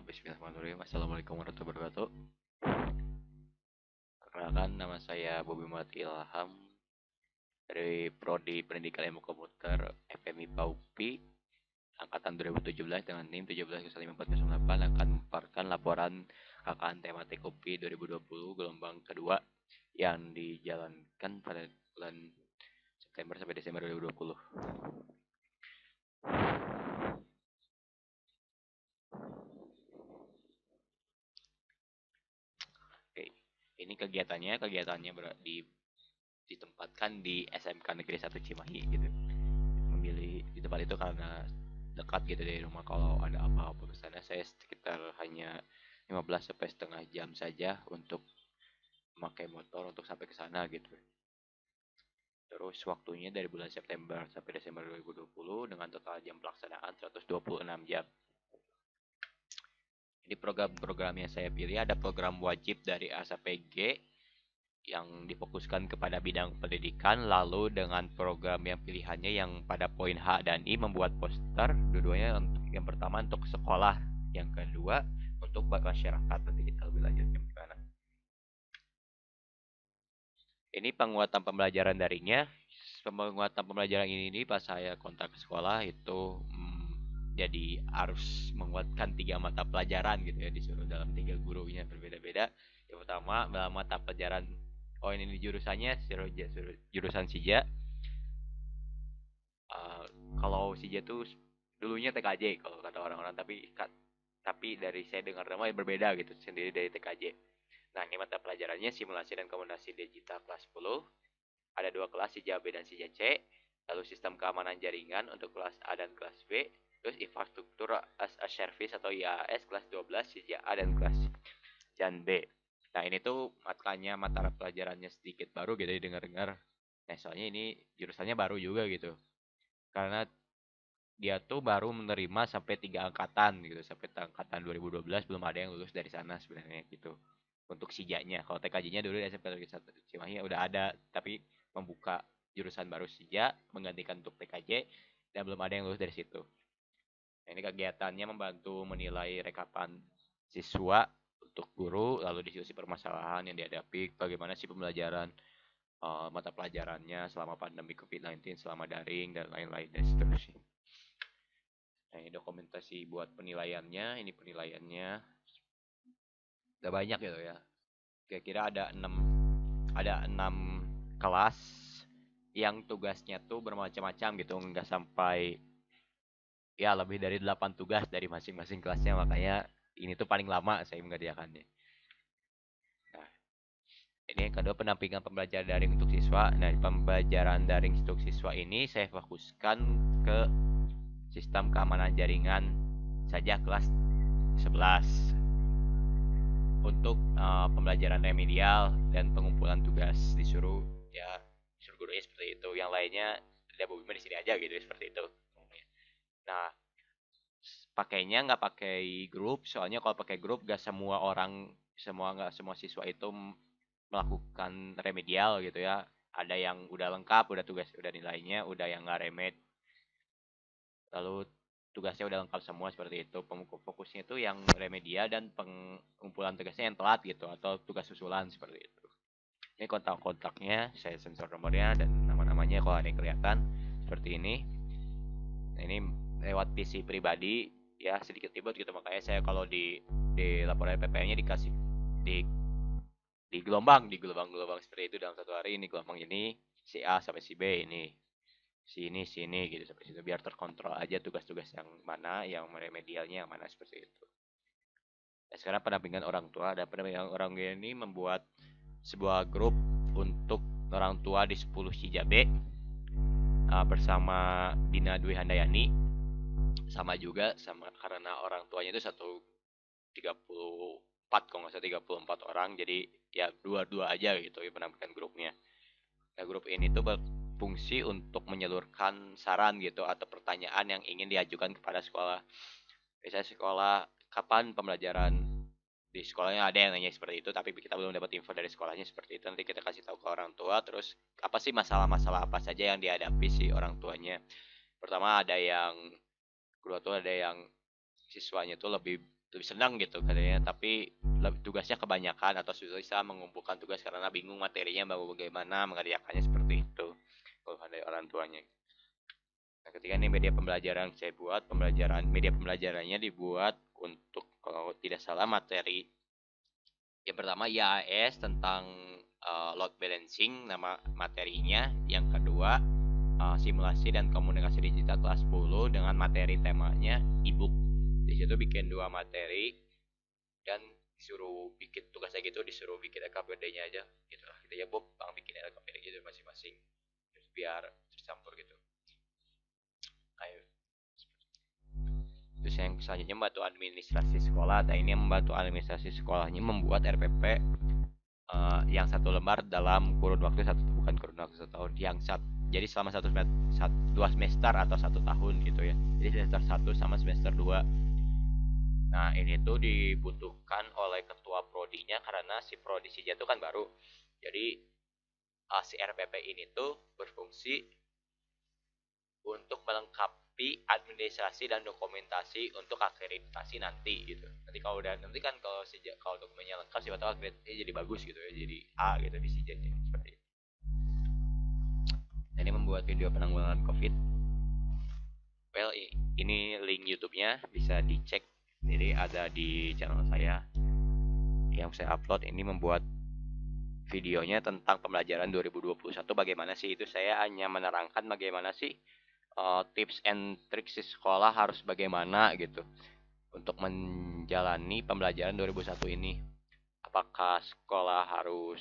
Bismillahirrahmanirrahim. Assalamualaikum warahmatullahi wabarakatuh. Perkenalkan, nama saya Bobi Muhammad Ilham dari Prodi Pendidikan Ilmu Komputer FMI PAUPI angkatan 2017 dengan NIM 17054008 akan memaparkan laporan KKN tematik UPI 2020 gelombang kedua yang dijalankan pada bulan September sampai Desember 2020. Oke, ini kegiatannya ditempatkan di SMK Negeri 1 Cimahi gitu. Memilih di tempat itu karena dekat gitu dari rumah. Kalau ada apa-apa ke sana saya sekitar hanya 15 sampai setengah jam saja untuk memakai motor untuk sampai ke sana gitu. Terus waktunya dari bulan September sampai Desember 2020 dengan total jam pelaksanaan 126 jam. Jadi program-program yang saya pilih ada program wajib dari ASAPG yang difokuskan kepada bidang pendidikan, lalu dengan program yang pilihannya yang pada poin H dan I membuat poster, dua-duanya untuk yang pertama untuk sekolah, yang kedua untuk masyarakat. Nanti kita lebih lanjut gimana. Ini penguatan pembelajaran daringnya. Penguatan pembelajaran ini pas saya kontak ke sekolah itu jadi harus menguatkan 3 mata pelajaran gitu ya, disuruh dalam 3 gurunya berbeda-beda. Yang pertama dalam mata pelajaran, oh ini jurusannya jurusan SIJA. Uh, Kalau SIJA tuh dulunya TKJ kalau kata orang-orang, tapi dari saya dengar nama berbeda gitu, sendiri dari TKJ. Nah, ini mata pelajarannya simulasi dan komunikasi digital kelas 10. Ada 2 kelas, SIJA B dan SIJA C. Lalu sistem keamanan jaringan untuk kelas A dan kelas B. Terus infrastruktur as a service atau IaaS kelas 12, SIJA A dan kelas Jan B. Nah, ini tuh mata pelajarannya sedikit baru gitu dengar-dengar. Nah, soalnya ini jurusannya baru juga gitu. Karena dia tuh baru menerima sampai 3 angkatan gitu, sampai angkatan 2012 belum ada yang lulus dari sana sebenarnya gitu. Untuk SIJA-nya, kalau TKJ-nya dulu SMP Negeri 1 Cimahi udah ada, tapi membuka jurusan baru SIJA menggantikan untuk TKJ dan belum ada yang lulus dari situ. Nah, ini kegiatannya membantu menilai rekapan siswa untuk guru, lalu diskusi permasalahan yang dihadapi, bagaimana sih pembelajaran mata pelajarannya selama pandemi COVID-19, selama daring dan lain-lain dan seterusnya. Nah, ini dokumentasi buat penilaiannya. Ini penilaiannya udah banyak gitu ya. Kira-kira ada enam kelas yang tugasnya tuh bermacam-macam gitu, nggak sampai ya lebih dari 8 tugas dari masing-masing kelasnya, makanya ini tuh paling lama saya mengerjakannya. Nah, ini yang kedua pendampingan pembelajaran daring untuk siswa. Nah, pembelajaran daring untuk siswa ini saya fokuskan ke sistem keamanan jaringan saja kelas 11 untuk pembelajaran remedial dan pengumpulan tugas disuruh gurunya seperti itu. Yang lainnya ada Bobima di sini aja gitu seperti itu. Nah, pakainya nggak pakai grup, soalnya kalau pakai grup nggak semua siswa itu melakukan remedial gitu ya. Ada yang udah lengkap, udah tugas, udah nilainya, udah yang nggak remed. Lalu tugasnya udah lengkap semua seperti itu. Fokusnya itu yang remedial dan pengumpulan tugasnya yang telat gitu, atau tugas susulan seperti itu. Ini kontak-kontaknya, saya sensor nomornya dan nama-namanya kalau ada yang kelihatan seperti ini. Nah, ini lewat PC pribadi ya, sedikit ribet gitu, makanya saya kalau di laporan PPM-nya dikasih di di gelombang seperti itu dalam satu hari. Ini gelombang ini si A sampai si B, ini sini gitu sampai situ, biar terkontrol aja tugas-tugas yang mana, yang remedialnya yang mana seperti itu. Nah, sekarang pendampingan orang tua. Ada pendampingan orang tua ini membuat sebuah grup untuk orang tua di 10 Cijabe bersama Dina Dwi Handayani. Sama juga sama karena orang tuanya itu 34, kalau nggak salah 34 orang, jadi ya dua-dua aja gitu ya penampilan grupnya. Nah, grup ini tuh berfungsi untuk menyalurkan saran gitu atau pertanyaan yang ingin diajukan kepada sekolah. Misalnya sekolah, kapan pembelajaran di sekolahnya, ada yang nanya seperti itu, tapi kita belum dapat info dari sekolahnya seperti itu. Nanti kita kasih tahu ke orang tua. Terus apa sih masalah-masalah apa saja yang dihadapi si orang tuanya. Pertama ada yang kedua tuh ada yang siswanya tuh lebih lebih senang gitu katanya, tapi tugasnya kebanyakan atau susah mengumpulkan tugas karena bingung materinya mau bagaimana mengerjakannya seperti itu kalau dari orang tuanya. Nah, ketika ini media pembelajaran saya buat, media pembelajarannya dibuat untuk kalau tidak salah materi yang pertama IAS tentang load balancing nama materinya, yang kedua simulasi dan komunikasi digital kelas 10 dengan materi temanya ebook. Di situ bikin dua materi dan disuruh bikin tugasnya gitu, disuruh bikin LKPD-nya aja gitu lah gitu ya Bob, bang bikin LKPD gitu masing-masing terus biar tercampur gitu. Ayo. Terus yang selanjutnya membantu administrasi sekolah. Nah ini yang membantu administrasi sekolahnya membuat RPP yang satu lembar dalam kurun waktu satu, bukan kurun waktu 1 tahun, yang jadi selama dua semester atau 1 tahun gitu ya. Jadi semester 1 sama semester 2. Nah ini tuh dibutuhkan oleh ketua prodinya karena si prodi si itu kan baru. Jadi si RPP ini tuh berfungsi untuk melengkapi administrasi dan dokumentasi untuk akreditasi nanti gitu. Nanti kalau udah nanti kan kalau dokumennya lengkap siapa tahu akreditasinya jadi bagus gitu ya, jadi A gitu di CJ-nya seperti itu. Nah, ini membuat video penanggulangan COVID. Well, ini link YouTube-nya bisa dicek. Jadi ada di channel saya yang saya upload. Ini membuat videonya tentang pembelajaran 2021 bagaimana sih, itu saya hanya menerangkan bagaimana sih tips and tricks di sekolah harus bagaimana gitu untuk menjalani pembelajaran 2001 ini. Apakah sekolah harus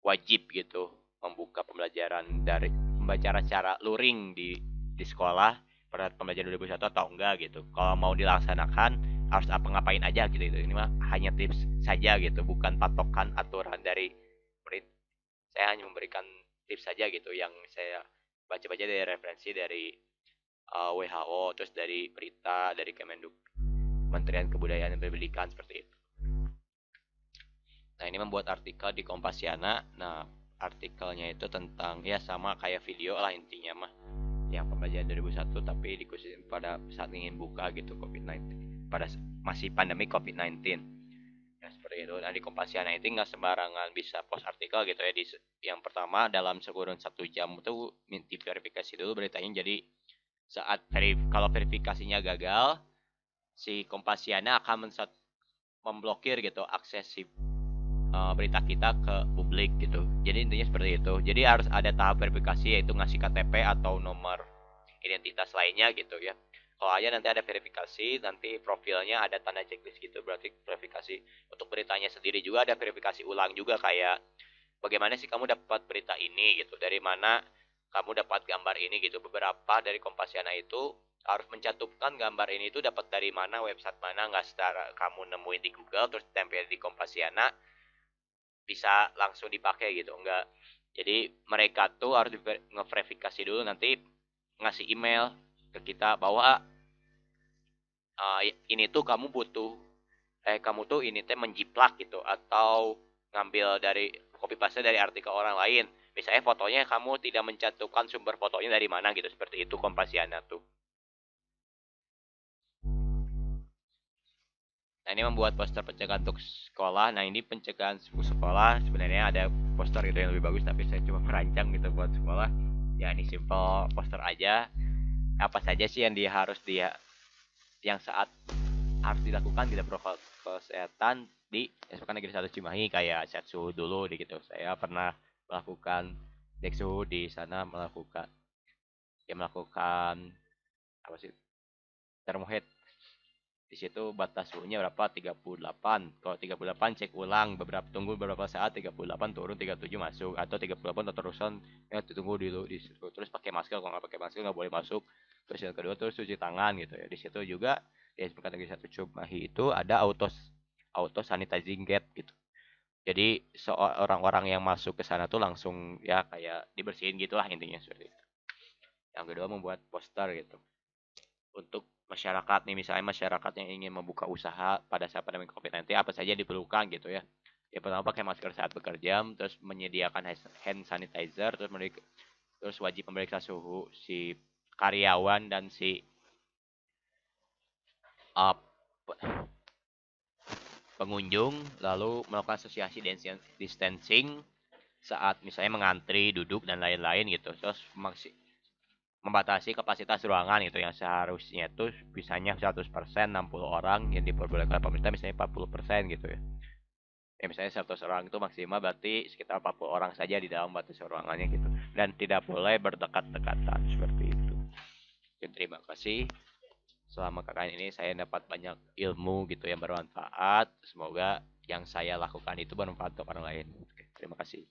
wajib gitu membuka pembelajaran dari pembelajaran secara luring di sekolah pada pembelajaran 2001 atau enggak gitu. Kalau mau dilaksanakan harus apa ngapain aja gitu. Ini mah hanya tips saja gitu, bukan patokan aturan dari pemerintah. Saya hanya memberikan tips saja gitu yang saya baca-baca dari referensi dari WHO, terus dari berita dari Kemenduk, Kementerian Kebudayaan dan Pendidikan seperti itu. Nah ini membuat artikel di Kompasiana. Nah artikelnya itu tentang ya sama kayak video lah intinya mah, yang pembelajaran 2001 tapi dikhususin pada saat ingin buka gitu COVID-19, pada masih pandemi COVID-19 ya seperti itu. Nah di Kompasiana itu nggak sembarangan bisa post artikel gitu ya. Yang pertama dalam sekurang 1 jam itu minta verifikasi dulu beritanya. Jadi saat kalau verifikasinya gagal, si Kompasiana akan memblokir gitu akses si berita kita ke publik gitu. Jadi intinya seperti itu. Jadi harus ada tahap verifikasi yaitu ngasih KTP atau nomor identitas lainnya gitu ya. Kalau aja nanti ada verifikasi, nanti profilnya ada tanda checklist gitu, berarti verifikasi. Untuk beritanya sendiri juga ada verifikasi ulang juga, kayak bagaimana sih kamu dapat berita ini gitu, dari mana kamu dapat gambar ini gitu. Beberapa dari Kompasiana itu harus mencantumkan gambar ini itu dapat dari mana, website mana, nggak secara kamu nemuin di Google terus tempel di Kompasiana bisa langsung dipakai gitu, enggak. Jadi mereka tuh harus ngeverifikasi dulu, nanti ngasih email ke kita bahwa ini tuh kamu tuh ini teh menjiplak gitu atau ngambil dari copy paste dari artikel orang lain. Misalnya fotonya kamu tidak mencantumkan sumber fotonya dari mana gitu, seperti itu Kompasiana tuh. Nah ini membuat poster pencegahan untuk sekolah. Nah ini pencegahan sekolah sebenarnya ada poster gitu yang lebih bagus, tapi saya cuma merancang gitu buat sekolah. Ya ini simple poster aja. Apa saja sih yang yang saat harus dilakukan tidak protokol kesehatan di SMK Negeri 1 Cimahi, kayak cek suhu dulu di gitu. Saya pernah melakukan cek suhu di sana, melakukan apa sih, termohead. Di situ batas suhunya berapa, 38. Kalau 38 cek ulang, tunggu beberapa saat, 38 turun, 37 masuk, atau 38 terusan ya tunggu dulu di situ. Terus pakai masker, kalau nggak pakai masker nggak boleh masuk. Terus yang kedua terus cuci tangan gitu ya. Di situ juga di SMK Negeri 1 Cimahi itu ada auto sanitizing gate gitu. Jadi orang-orang yang masuk ke sana tuh langsung ya kayak dibersihin gitulah intinya seperti itu. Yang kedua membuat poster gitu untuk masyarakat nih, misalnya masyarakat yang ingin membuka usaha pada saat pandemi COVID-19 apa saja diperlukan gitu ya. Ya pertama pakai masker saat bekerja, terus menyediakan hand sanitizer, terus wajib memeriksa suhu si karyawan dan si uh, pengunjung, lalu melakukan social distancing saat misalnya mengantri, duduk dan lain-lain gitu. Terus membatasi kapasitas ruangan gitu yang seharusnya itu bisanya 100% 60 orang yang diperbolehkan oleh pemerintah misalnya 40% gitu ya. Ya misalnya 100 orang itu maksimal berarti sekitar 40 orang saja di dalam batas ruangannya gitu. Dan tidak boleh berdekat-dekatan seperti itu. Oke, terima kasih. Selama KKN ini saya dapat banyak ilmu gitu yang bermanfaat. Semoga yang saya lakukan itu bermanfaat untuk orang lain. Oke, terima kasih.